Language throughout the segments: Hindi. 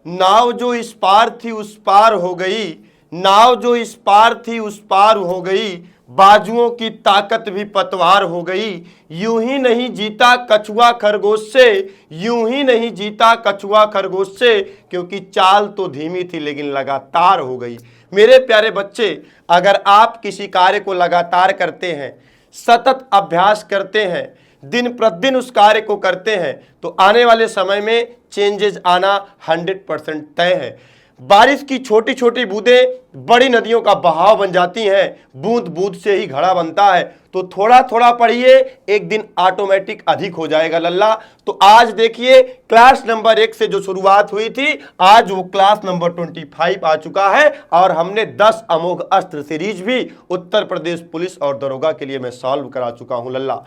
नाव जो इस पार थी उस पार हो गई, नाव जो इस पार थी उस पार हो गई, बाजुओं की ताकत भी पतवार हो गई। यूं ही नहीं जीता कछुआ खरगोश से, यूं ही नहीं जीता कछुआ खरगोश से, क्योंकि चाल तो धीमी थी लेकिन लगातार हो गई। मेरे प्यारे बच्चे, अगर आप किसी कार्य को लगातार करते हैं, सतत अभ्यास करते हैं, दिन प्रतिदिन उस कार्य को करते हैं, तो आने वाले समय में चेंजेस आना 100% तय है। बारिश की छोटी छोटी बूंदें बड़ी नदियों का बहाव बन जाती हैं, बूंद बूंद से ही घड़ा बनता है। तो थोड़ा थोड़ा पढ़िए, एक दिन ऑटोमेटिक अधिक हो जाएगा लल्ला। तो आज देखिए, क्लास नंबर 1 से जो शुरुआत हुई थी, आज वो क्लास नंबर 25 आ चुका है और हमने 10 अमोघ अस्त्र सीरीज भी उत्तर प्रदेश पुलिस और दरोगा के लिए मैं सॉल्व करा चुका हूं लल्ला।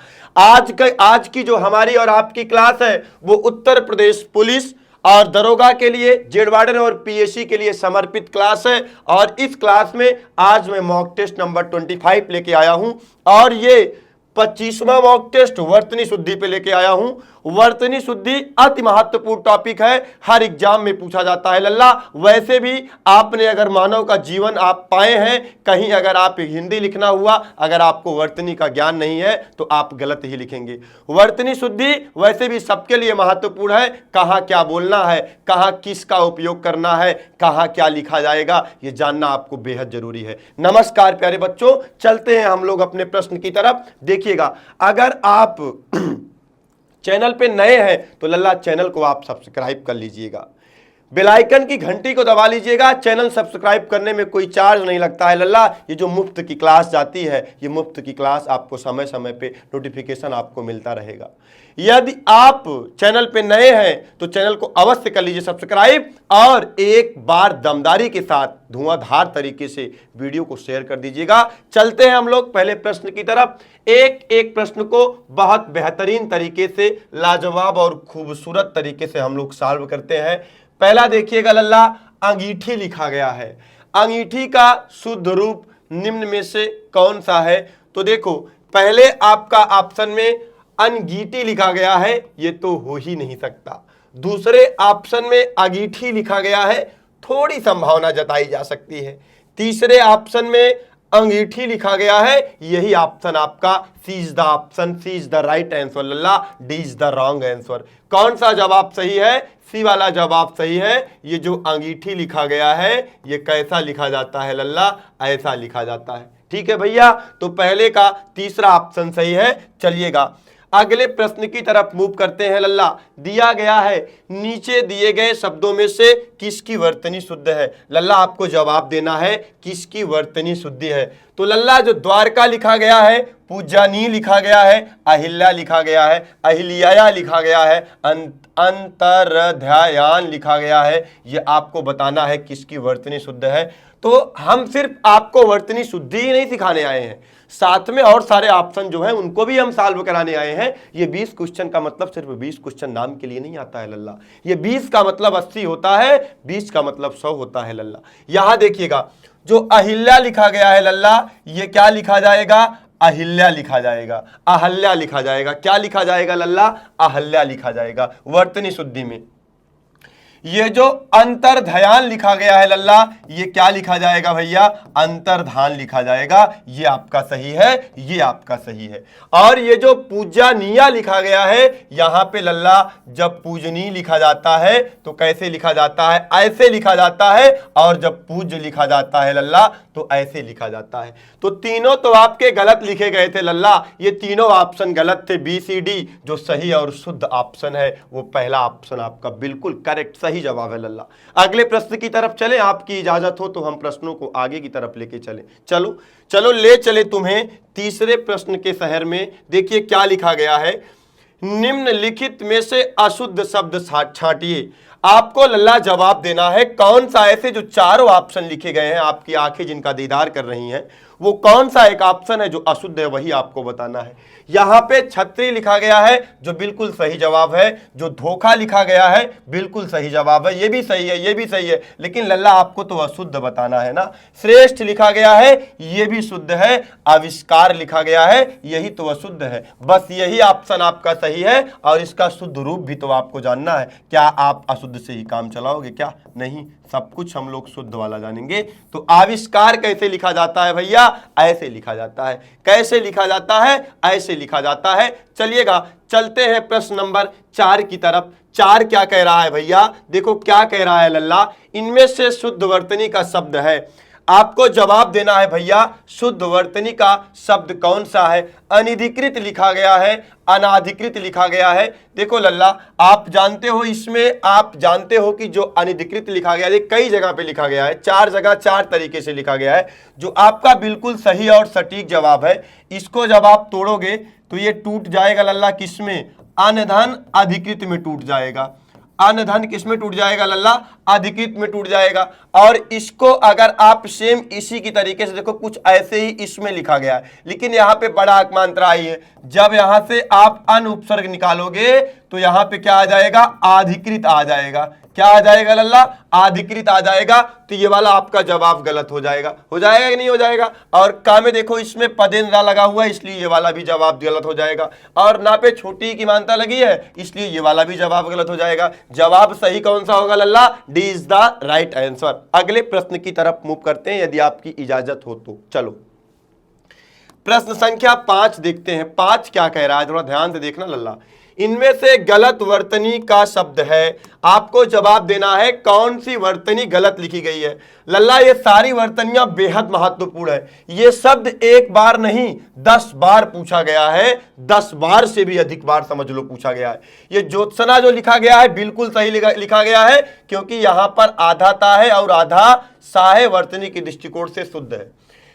आज की जो हमारी और आपकी क्लास है वो उत्तर प्रदेश पुलिस और दरोगा के लिए, जेड वार्डन और पीएससी के लिए समर्पित क्लास है। और इस क्लास में आज मैं मॉक टेस्ट नंबर 25 लेके आया हूं और ये 25वां मॉक टेस्ट वर्तनी शुद्धि पे लेके आया हूं। वर्तनी शुद्धि अति महत्वपूर्ण टॉपिक है, हर एग्जाम में पूछा जाता है लल्ला। वैसे भी आपने अगर मानव का जीवन आप पाए हैं, कहीं अगर आप हिंदी लिखना हुआ, अगर आपको वर्तनी का ज्ञान नहीं है तो आप गलत ही लिखेंगे। वर्तनी शुद्धि वैसे भी सबके लिए महत्वपूर्ण है, कहाँ क्या बोलना है, कहाँ किसका उपयोग करना है, कहाँ क्या लिखा जाएगा, ये जानना आपको बेहद जरूरी है। नमस्कार प्यारे बच्चों, चलते हैं हम लोग अपने प्रश्न की तरफ। देखिएगा, अगर आप चैनल पे नए हैं तो लल्ला चैनल को आप सब्सक्राइब कर लीजिएगा, बेल आइकन की घंटी को दबा लीजिएगा। चैनल सब्सक्राइब करने में कोई चार्ज नहीं लगता है लल्ला। ये जो मुफ्त की क्लास जाती है, ये मुफ्त की क्लास आपको समय समय पे नोटिफिकेशन आपको मिलता रहेगा। यदि आप चैनल पे नए हैं तो चैनल को अवश्य कर लीजिए सब्सक्राइब और एक बार दमदारी के साथ धुआंधार तरीके से वीडियो को शेयर कर दीजिएगा। चलते हैं हम लोग पहले प्रश्न की तरफ। एक एक प्रश्न को बहुत बेहतरीन तरीके से, लाजवाब और खूबसूरत तरीके से हम लोग सॉल्व करते हैं। पहला देखिएगा लल्ला, अंगीठी लिखा गया है। अंगीठी का शुद्ध रूप निम्न में से कौन सा है? तो देखो, पहले आपका ऑप्शन में अनगीठी लिखा गया है, ये तो हो ही नहीं सकता। दूसरे ऑप्शन में अगीठी लिखा गया है, थोड़ी संभावना जताई जा सकती है। तीसरे ऑप्शन में अंगीठी लिखा गया है, यही ऑप्शन आपका C is the option, C is the right answer लल्ला, D is the wrong answer. कौन सा जवाब सही है? सी वाला जवाब सही है। ये जो अंगीठी लिखा गया है, ये कैसा लिखा जाता है लल्ला? ऐसा लिखा जाता है। ठीक है भैया, तो पहले का तीसरा ऑप्शन सही है। चलिएगा अगले प्रश्न की तरफ मूव करते हैं लल्ला। दिया गया है, नीचे दिए गए शब्दों में से किसकी वर्तनी शुद्ध है? लल्ला आपको जवाब देना है किसकी वर्तनी शुद्धि है। तो लल्ला जो द्वारका लिखा गया है, पूजानी लिखा गया है, अहिल्या लिखा गया है, अहिल्या लिखा गया है, अंतरध्यायान लिखा गया है, ये आपको बताना है किसकी वर्तनी शुद्ध है। तो हम सिर्फ आपको वर्तनी शुद्धि ही नहीं सिखाने आए हैं, साथ में और सारे ऑप्शन जो हैं उनको भी हम सॉल्व कराने आए हैं। ये 20 क्वेश्चन का मतलब सिर्फ 20 क्वेश्चन नाम के लिए नहीं आता है लल्ला। ये 20 का मतलब 80 होता है, 20 का मतलब 100 होता है लल्ला। यहां देखिएगा, जो अहिल्या लिखा गया है लल्ला, ये क्या लिखा जाएगा? अहिल्या लिखा जाएगा, अहल्या लिखा जाएगा। क्या लिखा जाएगा लल्ला? अहल्या लिखा जाएगा वर्तनी शुद्धि में। ये जो अंतर्ध्यान लिखा गया है लल्ला, ये क्या लिखा जाएगा भैया? अंतर्धान लिखा जाएगा। ये आपका सही है, ये आपका सही है। और ये जो पूजनीय लिखा गया है, यहां पे लल्ला जब पूजनीय लिखा जाता है तो कैसे लिखा जाता है? ऐसे लिखा जाता है। और जब पूज्य लिखा जाता है लल्ला तो ऐसे लिखा जाता है। तो तीनों तो आपके गलत लिखे गए थे लल्ला, ये तीनों ऑप्शन गलत थे। बी सी डी जो सही और शुद्ध ऑप्शन है वो पहला ऑप्शन आपका बिल्कुल करेक्ट सही जवाब है लल्ला। अगले प्रश्न की तरफ चले, आपकी इजाजत हो तो हम प्रश्नों को आगे की तरफ लेके चले। चलो चलो ले चले तुम्हें तीसरे प्रश्न के शहर में। देखिए क्या लिखा गया है, निम्नलिखित में से अशुद्ध शब्द छांटिए। आपको लल्ला जवाब देना है कौन सा ऐसे जो चारों ऑप्शन लिखे गए हैं, आपकी आंखें जिनका दीदार कर रही हैं, वो कौन सा एक ऑप्शन है जो अशुद्ध है, वही आपको बताना है। यहां पे छतरी लिखा गया है जो बिल्कुल सही जवाब है, जो धोखा लिखा गया है बिल्कुल सही जवाब है, ये भी सही है, ये भी सही है, लेकिन लल्ला आपको तो अशुद्ध बताना है ना। श्रेष्ठ लिखा गया है, ये भी शुद्ध है। आविष्कार लिखा गया है, यही तो अशुद्ध है। बस यही ऑप्शन आपका सही है और इसका शुद्ध रूप भी तो आपको जानना है। क्या आप अशुद्ध अशुद्ध से ही काम चलाओगे क्या? नहीं, सब कुछ हम लोग शुद्ध वाला जानेंगे। तो आविष्कार कैसे लिखा जाता है भैया? ऐसे लिखा जाता है। कैसे लिखा जाता है? ऐसे लिखा जाता है। चलिएगा चलते हैं प्रश्न नंबर 4 की तरफ। 4 क्या कह रहा है भैया? देखो क्या कह रहा है लल्ला, इनमें से शुद्ध वर्तनी का शब्द है। आपको जवाब देना है भैया, शुद्ध वर्तनी का शब्द कौन सा है? अनधिकृत लिखा गया है, अनाधिकृत लिखा गया है। देखो लल्ला, आप जानते हो, इसमें आप जानते हो कि जो अनधिकृत लिखा गया है कई जगह पे लिखा गया है, 4 जगह 4 तरीके से लिखा गया है। जो आपका बिल्कुल सही और सटीक जवाब है, इसको जब आप तोड़ोगे तो ये टूट जाएगा लल्ला, किसमें? अनधन अधिकृत में टूट जाएगा। अनधन किस में टूट जाएगा लल्ला? अधिकृत में टूट जाएगा। और इसको अगर आप सेम इसी की तरीके से देखो, कुछ ऐसे ही इसमें लिखा गया है, लेकिन यहाँ पे बड़ा अकमांतरा आई है। जब यहां से आप अन उपसर्ग निकालोगे तो यहाँ पे क्या आ जाएगा? अधिकृत आ जाएगा। क्या आ जाएगा लल्ला? अधिकृत आ जाएगा। तो ये वाला आपका जवाब गलत हो जाएगा। हो जाएगा कि नहीं हो जाएगा? और का में देखो, इसमें पदेंद्रा लगा हुआ है, इसलिए ये वाला भी जवाब गलत हो जाएगा। और ना पे छोटी की मानता लगी है, इसलिए ये वाला भी जवाब गलत हो जाएगा। जवाब सही कौन सा होगा लल्ला? D is the right answer. अगले प्रश्न की तरफ मूव करते हैं, यदि आपकी इजाजत हो तो। चलो प्रश्न संख्या 5 देखते हैं। 5 क्या कह रहा है, थोड़ा ध्यान से देखना लल्ला। इनमें से गलत वर्तनी का शब्द है। आपको जवाब देना है कौन सी वर्तनी गलत लिखी गई है। लल्ला, ये सारी वर्तनियां बेहद महत्वपूर्ण है। ये शब्द एक बार नहीं 10 बार पूछा गया है, 10 बार से भी अधिक बार समझ लो पूछा गया है। ये ज्योत्सना जो लिखा गया है बिल्कुल सही लिखा गया है, क्योंकि यहां पर आधा ता है और आधा सा है, वर्तनी के दृष्टिकोण से शुद्ध है।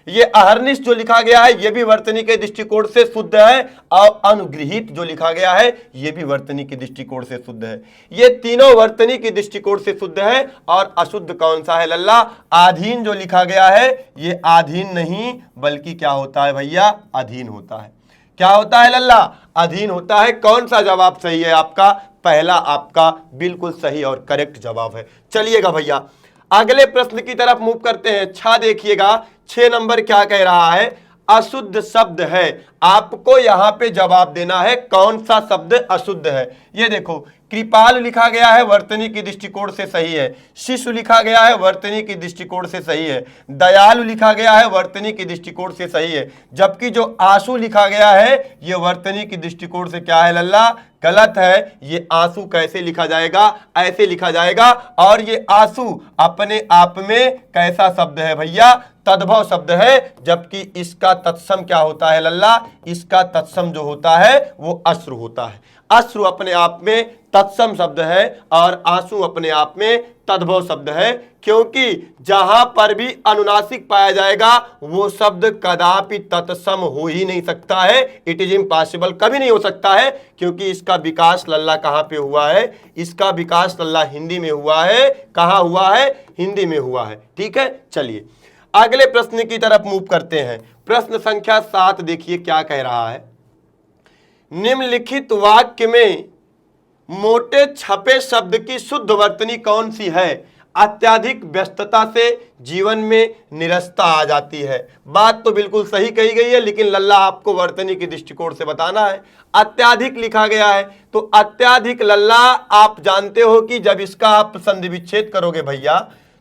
ये अहर्निश जो लिखा गया है ये भी वर्तनी के दृष्टिकोण से शुद्ध है, और अनुगृहित जो लिखा गया है ये भी वर्तनी के दृष्टिकोण से शुद्ध है। ये तीनों वर्तनी के दृष्टिकोण से शुद्ध है। और अशुद्ध कौन सा है लल्ला? आधीन जो लिखा गया है ये आधीन नहीं बल्कि क्या होता है भैया? अधीन होता है। क्या होता है लल्ला? अधीन होता है। कौन सा जवाब सही है आपका? पहला आपका बिल्कुल सही और करेक्ट जवाब है। चलिएगा भैया अगले प्रश्न की तरफ मूव करते हैं। 6 देखिएगा, 6 नंबर क्या कह रहा है? अशुद्ध शब्द है। आपको यहां पे जवाब देना है कौन सा शब्द अशुद्ध है। ये देखो, कृपाल लिखा गया है, वर्तनी की दृष्टिकोण से सही है। शिशु लिखा गया है, वर्तनी की दृष्टिकोण से सही है। दयालु लिखा गया है, वर्तनी की दृष्टिकोण से सही है। जबकि जो आंसू लिखा गया है ये वर्तनी की दृष्टिकोण से क्या है लल्ला? गलत है। ये आंसू कैसे लिखा जाएगा? ऐसे लिखा जाएगा। और ये आंसू अपने आप में कैसा शब्द है भैया? तद्भव शब्द है। जबकि इसका तत्सम क्या होता है लल्ला? इसका तत्सम जो होता है वो अश्रु होता है। अश्रु अपने आप में तत्सम शब्द है और आंसू अपने आप में तद्भव शब्द है। क्योंकि जहां पर भी अनुनासिक पाया जाएगा वो शब्द कदापि तत्सम हो ही नहीं सकता है। इट इज इम्पॉसिबल, कभी नहीं हो सकता है, क्योंकि इसका विकास लल्ला कहां पे हुआ है? इसका विकास लल्ला हिंदी में हुआ है। कहां हुआ है? हिंदी में हुआ है। ठीक है, चलिए अगले प्रश्न की तरफ मूव करते हैं। प्रश्न संख्या 7 देखिए क्या कह रहा है। निम्नलिखित वाक्य में मोटे छपे शब्द की शुद्ध वर्तनी कौन सी है? अत्यधिक व्यस्तता से जीवन में निरस्ता आ जाती है। बात तो बिल्कुल सही कही गई है, लेकिन लल्ला आपको वर्तनी के दृष्टिकोण से बताना है। अत्याधिक लिखा गया है, तो अत्याधिक लल्ला आप जानते हो कि जब इसका आप संधि विच्छेद करोगे भैया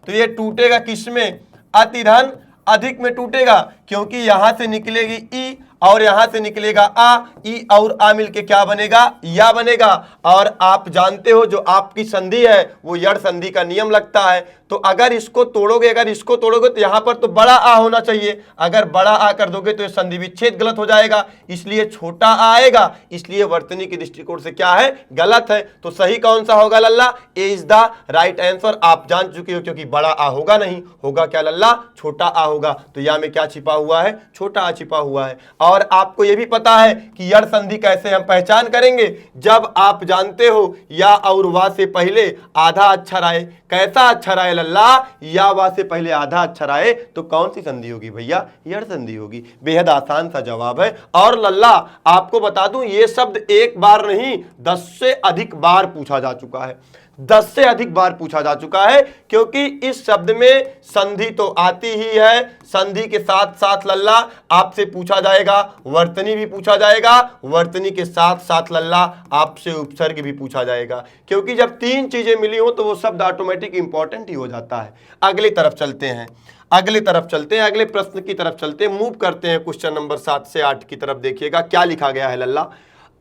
तो ये टूटेगा किसमें? अतिधन अधिक में टूटेगा, क्योंकि यहां से निकलेगी ई और यहां से निकलेगा आ। ई और आ मिलके क्या बनेगा? या बनेगा। और आप जानते हो जो आपकी संधि है वो यड़ संधि का नियम लगता है। तो अगर इसको तोड़ोगे, अगर इसको तोड़ोगे तो यहां पर तो बड़ा आ होना चाहिए। अगर बड़ा आ कर दोगे तो संधि विच्छेद गलत हो जाएगा, इसलिए छोटा आ आएगा। इसलिए वर्तनी के दृष्टिकोण से क्या है? गलत है। तो सही कौन सा होगा लल्ला? ए इज द राइट आंसर। आप जान चुके हो, क्योंकि बड़ा आ होगा नहीं, होगा क्या लल्ला? छोटा आ होगा। तो या में क्या छिपा हुआ है? छोटा आ छिपा हुआ है। और आपको यह भी पता है कि यड़ संधि कैसे हम पहचान करेंगे? जब आप जानते हो या और वा से पहले आधा अक्षर आए। कैसा अक्षर आए लल्ला? या वा से पहले आधा अक्षर आए तो कौन सी संधि होगी भैया? यड़ संधि होगी। बेहद आसान सा जवाब है। और लल्ला आपको बता दूं ये शब्द एक बार नहीं 10 से अधिक बार पूछा जा चुका है। 10 से अधिक बार पूछा जा चुका है, क्योंकि इस शब्द में संधि तो आती ही है। संधि के साथ साथ लल्ला आपसे पूछा जाएगा, वर्तनी भी पूछा जाएगा, वर्तनी के साथ साथ लल्ला आपसे उपसर्ग भी पूछा जाएगा, क्योंकि जब 3 चीजें मिली हो तो वो शब्द ऑटोमेटिक इंपॉर्टेंट ही हो जाता है। अगली तरफ चलते हैं, अगले प्रश्न की तरफ चलते हैं, मूव करते हैं क्वेश्चन नंबर 7 से 8 की तरफ। देखिएगा क्या लिखा गया है लल्ला।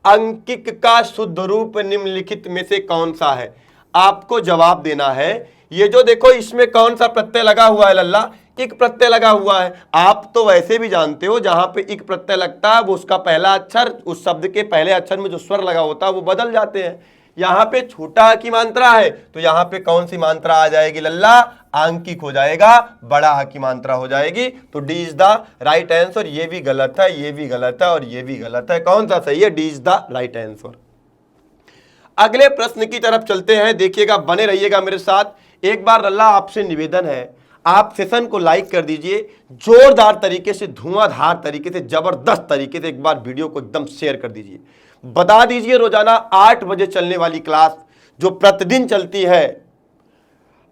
अंकिक का शुद्ध रूप निम्नलिखित में से कौन सा है? आपको जवाब देना है। ये जो देखो इसमें कौन सा प्रत्यय लगा हुआ है लल्ला? इक प्रत्यय लगा हुआ है। आप तो वैसे भी जानते हो जहां पे इक प्रत्यय लगता है वो उसका पहला अक्षर, उस शब्द के पहले अक्षर में जो स्वर लगा होता है वो बदल जाते हैं। यहाँ पे छोटा आ की मात्रा है तो यहाँ पे कौन सी मात्रा आ जाएगी लल्ला? आंकिक हो जाएगा, बड़ा आ की मात्रा हो जाएगी। तो D is the right answer. ये भी गलत है, ये भी गलत है और ये भी गलत है। कौन सा सही है? D is the right answer. अगले प्रश्न की तरफ चलते हैं। देखिएगा, बने रहिएगा मेरे साथ। एक बार लल्ला आपसे निवेदन है, आप सेशन को लाइक कर दीजिए, जोरदार तरीके से, धुआंधार तरीके से, जबरदस्त तरीके से एक बार वीडियो को एकदम शेयर कर दीजिए। बता दीजिए रोजाना 8 बजे चलने वाली क्लास जो प्रतिदिन चलती है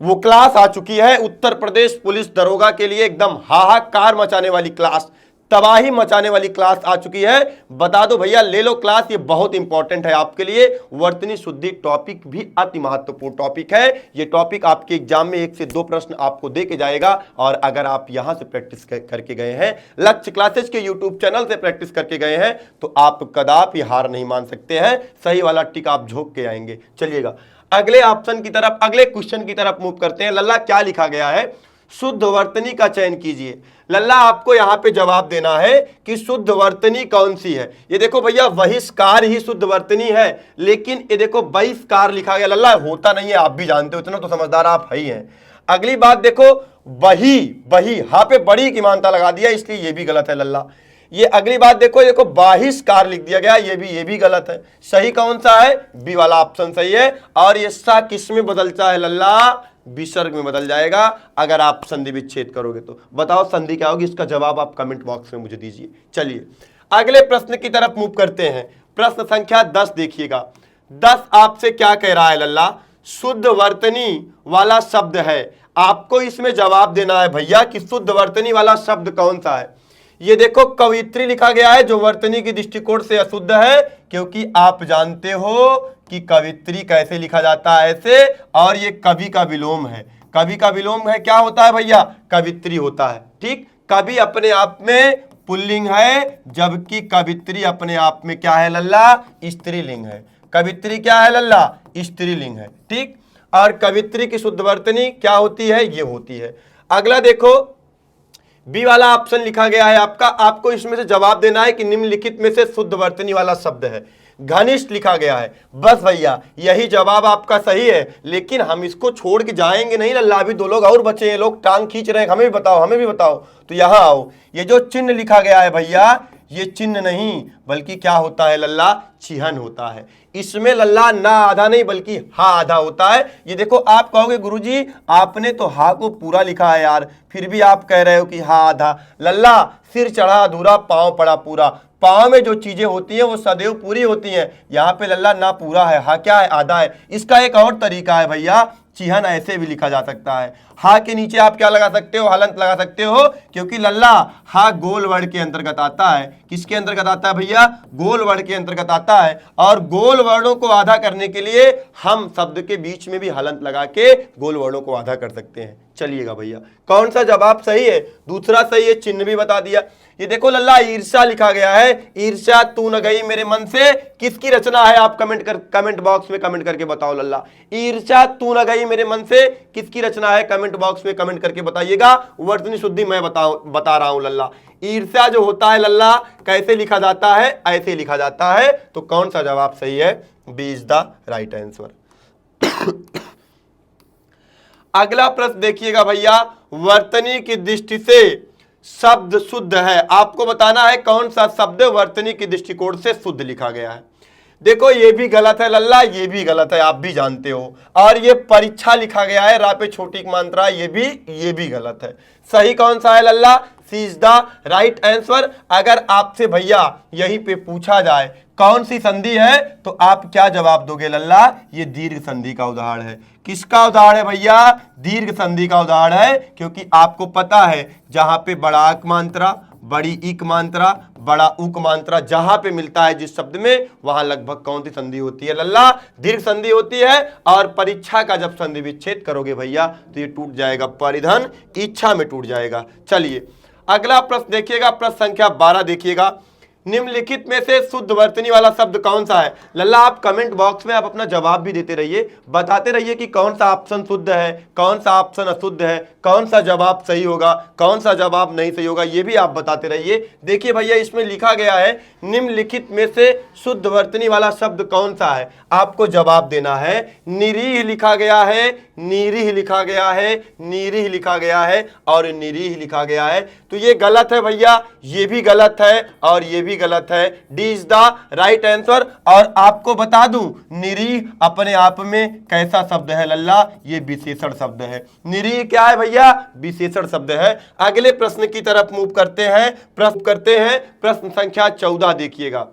वो क्लास आ चुकी है। उत्तर प्रदेश पुलिस दरोगा के लिए एकदम हाहाकार मचाने वाली क्लास, तबाही मचाने वाली क्लास आ चुकी है। बता दो भैया, ले लो क्लास, ये बहुत इंपॉर्टेंट है आपके लिए। वर्तनी शुद्धि टॉपिक भी अति महत्वपूर्ण टॉपिक है। ये टॉपिक आपके एग्जाम में 1 से 2 प्रश्न आपको दे के जाएगा। और अगर आप यहां से प्रैक्टिस करके गए हैं, लक्ष्य क्लासेस के यूट्यूब चैनल से प्रैक्टिस करके गए हैं, तो आप कदापि हार नहीं मान सकते हैं। सही वाला टिक आप झोंक के आएंगे। चलिएगा अगले ऑप्शन की तरफ, अगले क्वेश्चन की तरफ मूव करते हैं। लल्ला क्या लिखा गया है? शुद्ध वर्तनी का चयन कीजिए। लल्ला आपको यहां पे जवाब देना है कि शुद्ध वर्तनी कौन सी है। ये देखो भैया, बहिष्कार ही शुद्ध वर्तनी है, लेकिन ये देखो बहिष्कार लिखा गया। लल्ला होता नहीं है, आप भी जानते हो, इतना तो समझदार आप ही हैं। अगली बात देखो, बही हा पे बड़ी की मानता लगा दिया, इसलिए ये भी गलत है लल्ला। ये अगली बात देखो बहिष्कार लिख दिया गया, ये भी गलत है। सही कौन सा है? बी वाला ऑप्शन सही है। और ये सा किस में बदलता है लल्ला? विसर्ग में बदल जाएगा अगर आप संधि विच्छेद करोगे तो। बताओ संधि क्या होगी? इसका जवाब आप कमेंट बॉक्स में मुझे दीजिए। चलिए अगले प्रश्न की तरफ मूव करते हैं। प्रश्न संख्या 10 देखिएगा। 10 आपसे क्या कह रहा है लल्ला? शुद्ध वर्तनी वाला शब्द है। आपको इसमें जवाब देना है भैया कि शुद्ध वर्तनी वाला शब्द कौन सा है। ये देखो कवित्री लिखा गया है, जो वर्तनी की दृष्टिकोण से अशुद्ध है, क्योंकि आप जानते हो कि कवित्री कैसे लिखा जाता है, ऐसे। और ये कवि का विलोम है। कवि का विलोम है, क्या होता है भैया? कवित्री होता है। ठीक, कवि अपने आप में पुल्लिंग है, जबकि कवित्री अपने आप में क्या है लल्ला? स्त्रीलिंग है। कवित्री क्या है लल्ला? स्त्रीलिंग है। ठीक, और कवित्री की शुद्ध वर्तनी क्या होती है? ये होती है। अगला देखो, बी वाला ऑप्शन लिखा गया है आपका। आपको इसमें से जवाब देना है कि निम्नलिखित में से शुद्ध वर्तनी वाला शब्द है। घनिष्ठ लिखा गया है। बस भैया यही जवाब आपका सही है, लेकिन हम इसको छोड़ के जाएंगे नहीं लल्ला। अभी 2 लोग और बचे हैं, लोग टांग खींच रहे हैं, हमें भी बताओ, हमें भी बताओ। तो यहां आओ, ये जो चिन्ह लिखा गया है भैया, ये चिन्ह नहीं बल्कि क्या होता है लल्ला? चिन्ह होता है। इसमें लल्ला ना आधा नहीं बल्कि हा आधा होता है। ये देखो, आप कहोगे गुरुजी आपने तो हा को पूरा लिखा है यार, फिर भी आप कह रहे हो कि हा आधा। लल्ला सिर चढ़ा अधूरा, पांव पड़ा पूरा। पांव में जो चीजें होती हैं वो सदैव पूरी होती हैं। यहाँ पे लल्ला ना पूरा है, हा क्या है? आधा है। इसका एक और तरीका है भैया, चिन्ह ऐसे भी लिखा जा सकता है। हा के नीचे आप क्या लगा सकते हो? हलंत लगा सकते हो, क्योंकि लल्ला हा गोल वर्ण के अंतर्गत आता है। किसके अंतर्गत आता है भैया? गोल वर्ण के अंतर्गत आता है। और गोल वर्णों को आधा करने के लिए हम शब्द के बीच में भी हलंत लगा के गोल वर्णों को आधा कर सकते हैं। चलिएगा भैया, कौन सा जवाब सही है? दूसरा सही है, चिन्ह भी बता दिया। ये देखो लल्ला, ईर्ष्या लिखा गया है। ईर्ष्या तू न गई मेरे मन से, किसकी रचना है? आप कमेंट बॉक्स में कमेंट करके बताओ लल्ला। ईर्ष्या तू न गई मेरे मन से किसकी रचना है? कमेंट बॉक्स में कमेंट करके बताइएगा। वर्तनी शुद्धि मैं बता रहा हूं लल्ला। ईर्ष्या जो होता है लल्ला, कैसे लिखा जाता है? ऐसे लिखा जाता है। तो कौन सा जवाब सही है? B is the right answer. अगला प्रश्न देखिएगा भैया, वर्तनी की दृष्टि से शब्द शुद्ध है। आपको बताना है कौन सा शब्द वर्तनी की दृष्टिकोण से शुद्ध लिखा गया है। देखो ये भी गलत है लल्ला, ये भी गलत है, आप भी जानते हो। और ये परीक्षा लिखा गया है, रा पे छोटी मात्रा, ये भी गलत है। सही कौन सा है लल्ला? सी इज द राइट आंसर। अगर आपसे भैया यहीं पे पूछा जाए कौन सी संधि है तो आप क्या जवाब दोगे लल्ला? ये दीर्घ संधि का उदाहरण है। किसका उदाहरण है भैया? दीर्घ संधि का उदाहरण है, क्योंकि आपको पता है जहां पे बड़ा अक मात्रा, बड़ी इक मात्रा, बड़ा उक मात्रा जहां पे मिलता है जिस शब्द में, वहां लगभग कौन सी संधि होती है लल्ला? दीर्घ संधि होती है। और परीक्षा का जब संधि विच्छेद करोगे भैया तो ये टूट जाएगा, परिधन इच्छा में टूट जाएगा। चलिए अगला प्रश्न देखिएगा, प्रश्न संख्या 12 देखिएगा। निम्नलिखित में से शुद्ध वर्तनी वाला शब्द कौन सा है? लल्ला आप कमेंट बॉक्स में आप अपना जवाब भी देते रहिए, बताते रहिए कि कौन सा ऑप्शन शुद्ध है, कौन सा ऑप्शन अशुद्ध है, कौन सा जवाब सही होगा, कौन सा जवाब नहीं सही होगा, ये भी आप बताते रहिए। देखिए भैया इसमें लिखा गया है निम्नलिखित में से शुद्ध वर्तनी वाला शब्द कौन सा है, आपको जवाब देना है। निरीह लिखा गया है, निरीह लिखा गया है, निरीह लिखा गया है और निरीह लिखा गया है, तो ये गलत है भैया, ये भी गलत है और ये भी गलत है। D is the right answer. और आपको बता दूं निरीह अपने आप में कैसा शब्द है लल्ला? ये विशेषण शब्द है। निरीह क्या है भैया? विशेषण शब्द है। अगले प्रश्न की तरफ मूव करते हैं, प्रश्न संख्या 14 देखिएगा।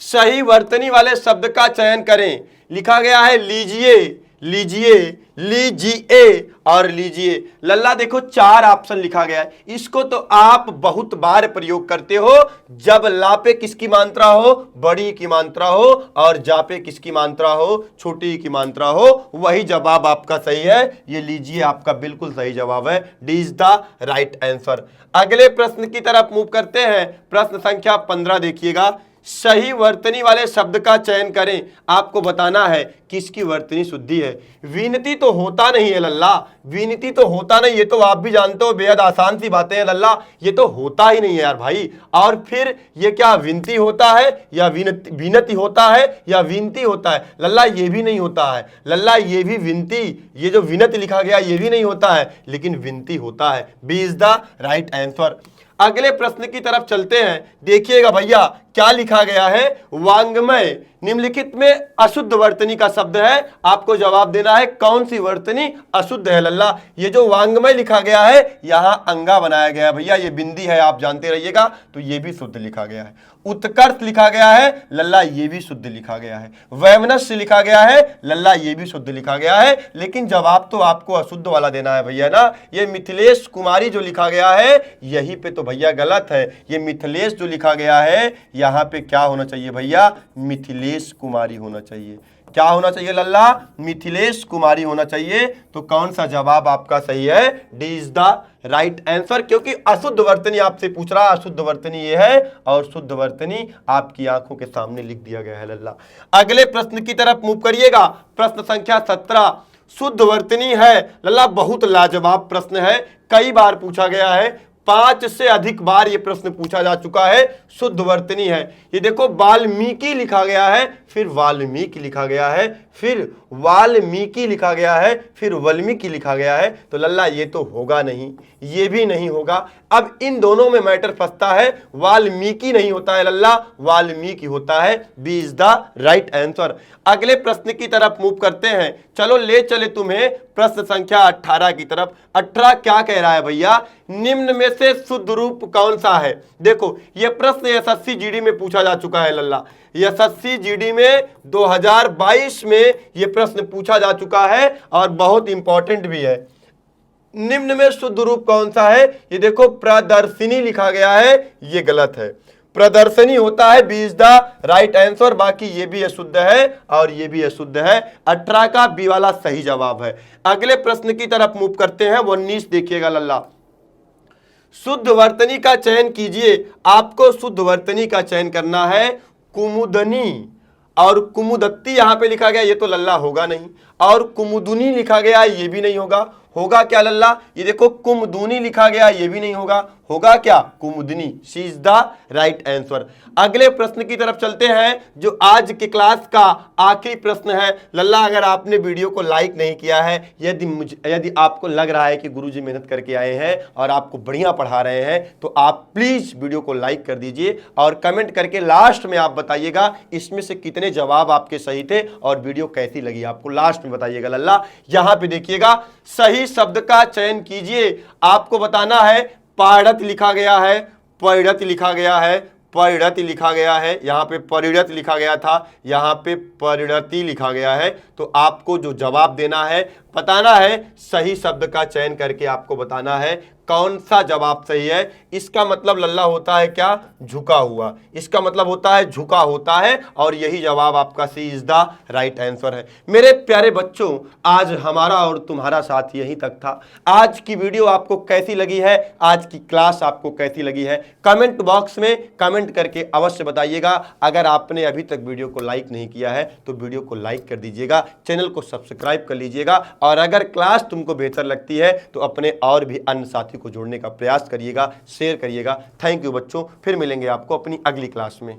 सही वर्तनी वाले शब्द का चयन करें। लिखा गया है लीजिए, लीजिए, लीजिए और लीजिए। लल्ला देखो 4 ऑप्शन लिखा गया है, इसको तो आप बहुत बार प्रयोग करते हो जब ला पे किसकी मात्रा हो? बड़ी की मात्रा हो, और जा पे किसकी मात्रा हो? छोटी की मात्रा हो। वही जवाब आपका सही है, ये लीजिए आपका बिल्कुल सही जवाब है। D is the right answer. अगले प्रश्न की तरफ मूव करते हैं, प्रश्न संख्या 15 देखिएगा। सही वर्तनी वाले शब्द का चयन करें। आपको बताना है किसकी वर्तनी शुद्धि है। विनती तो होता नहीं है लल्ला, विनती तो होता नहीं, ये तो आप भी जानते हो, बेहद आसान सी बातें हैं लल्ला, ये तो होता ही नहीं है यार भाई। और फिर ये क्या विनती होता है या विनती होता है या विनती होता है? लल्ला ये भी नहीं होता है लल्ला, ये भी विनती, ये जो विनती लिखा गया ये भी नहीं होता है, लेकिन विनती होता है। B is the right answer. अगले प्रश्न की तरफ चलते हैं, देखिएगा भैया क्या लिखा गया है। वांग्मय निम्नलिखित में अशुद्ध वर्तनी का शब्द है, आपको जवाब देना है कौन सी वर्तनी अशुद्ध है लल्ला? ये जो वांग्मय लिखा गया है यहां अंगा बनाया गया है भैया, ये बिंदी है, आप जानते रहिएगा, तो ये भी शुद्ध लिखा गया है। उत्कर्ष लिखा गया है लल्ला, ये भी शुद्ध लिखा गया है। वैमनस्य लिखा गया है लल्ला, ये भी शुद्ध लिखा गया है, लेकिन जवाब तो आपको अशुद्ध वाला देना है भैया ना। ये मिथिलेश कुमारी जो लिखा गया है यहीं पे तो भैया गलत है। ये मिथिलेश जो लिखा गया है यहां पे क्या होना चाहिए भैया? मिथिलेश कुमारी होना चाहिए। क्या होना चाहिए लल्ला? मिथिलेश कुमारी होना चाहिए। तो कौन सा जवाब आपका सही है? D is the right answer, क्योंकि अशुद्ध वर्तनी आपसे पूछ रहा है, अशुद्ध वर्तनी ये है और शुद्ध वर्तनी आपकी आंखों के सामने लिख दिया गया है लल्ला। अगले प्रश्न की तरफ मूव करिएगा, प्रश्न संख्या 17। शुद्ध वर्तनी है लल्ला, बहुत लाजवाब प्रश्न है, कई बार पूछा गया है, 5 से अधिक बार ये प्रश्न पूछा जा चुका है। शुद्ध वर्तनी है, ये देखो वाल्मीकि लिखा गया है, फिर वाल्मीकि लिखा गया है, फिर वाल्मीकि लिखा गया है, फिर वाल्मीकि लिखा गया है, तो लल्ला ये तो होगा नहीं, ये भी नहीं होगा। अब इन दोनों में मैटर फंसता है, वाल्मीकि नहीं होता है लल्ला, वाल्मीकि होता है। B is the right answer. अगले प्रश्न की तरफ मूव करते हैं, चलो ले चले तुम्हें प्रश्न संख्या 18 की तरफ। 18 क्या कह रहा है भैया? निम्न में से शुद्ध रूप कौन सा है? देखो यह प्रश्न एसएससी जीडी में पूछा जा चुका है लल्ला, एसएससी जीडी में 2022 में यह प्रश्न पूछा जा चुका है और बहुत इंपॉर्टेंट भी है। निम्न में शुद्ध रूप कौन सा है? ये देखो प्रदर्शनी लिखा गया है, ये गलत है, प्रदर्शनी होता है। B is the right answer. बाकी ये भी अशुद्ध है और ये भी अशुद्ध है। 18 का बी वाला सही जवाब है। अगले प्रश्न की तरफ मूव करते हैं, 19 देखिएगा लल्ला। शुद्ध वर्तनी का चयन कीजिए। आपको शुद्ध वर्तनी का चयन करना है। कुमुदनी और कुमुदत्ती यहां पे लिखा गया, ये तो लल्ला होगा नहीं, और कुमुदुनी लिखा गया, ये भी नहीं होगा। होगा क्या लल्ला? ये देखो कुमुदुनी लिखा गया, ये भी नहीं होगा। होगा क्या? कुमुदनी। सी इज द राइट आंसर। अगले प्रश्न की तरफ चलते हैं, जो आज के क्लास का आखिरी प्रश्न है लल्ला। अगर आपने वीडियो को लाइक नहीं किया है, यदि आपको लग रहा है कि गुरुजी मेहनत करके आए हैं और आपको बढ़िया पढ़ा रहे हैं, तो आप प्लीज वीडियो को लाइक कर दीजिए और कमेंट करके लास्ट में आप बताइएगा इसमें से कितने जवाब आपके सही थे और वीडियो कैसी लगी आपको, लास्ट में बताइएगा लल्ला। यहां पे देखिएगा, सही शब्द का चयन कीजिए। आपको बताना है पाढ़त लिखा गया है, परिणत लिखा गया है, परिणत लिखा गया है, यहाँ पे परिणत लिखा गया था, यहाँ पे परिणति लिखा गया है। तो आपको जो जवाब देना है, बताना है, सही शब्द का चयन करके आपको बताना है कौन सा जवाब सही है। इसका मतलब लल्ला होता है क्या? झुका हुआ। इसका मतलब होता है झुका होता है, और यही जवाब आपका C is the right answer है। मेरे प्यारे बच्चों, आज हमारा और तुम्हारा साथ यहीं तक था। आज की वीडियो आपको कैसी लगी है, आज की क्लास आपको कैसी लगी है, कमेंट बॉक्स में कमेंट करके अवश्य बताइएगा। अगर आपने अभी तक वीडियो को लाइक नहीं किया है तो वीडियो को लाइक कर दीजिएगा, चैनल को सब्सक्राइब कर लीजिएगा, और अगर क्लास तुमको बेहतर लगती है तो अपने और भी अन्य साथी को जोड़ने का प्रयास करिएगा, शेयर करिएगा। थैंक यू बच्चों, फिर मिलेंगे आपको अपनी अगली क्लास में।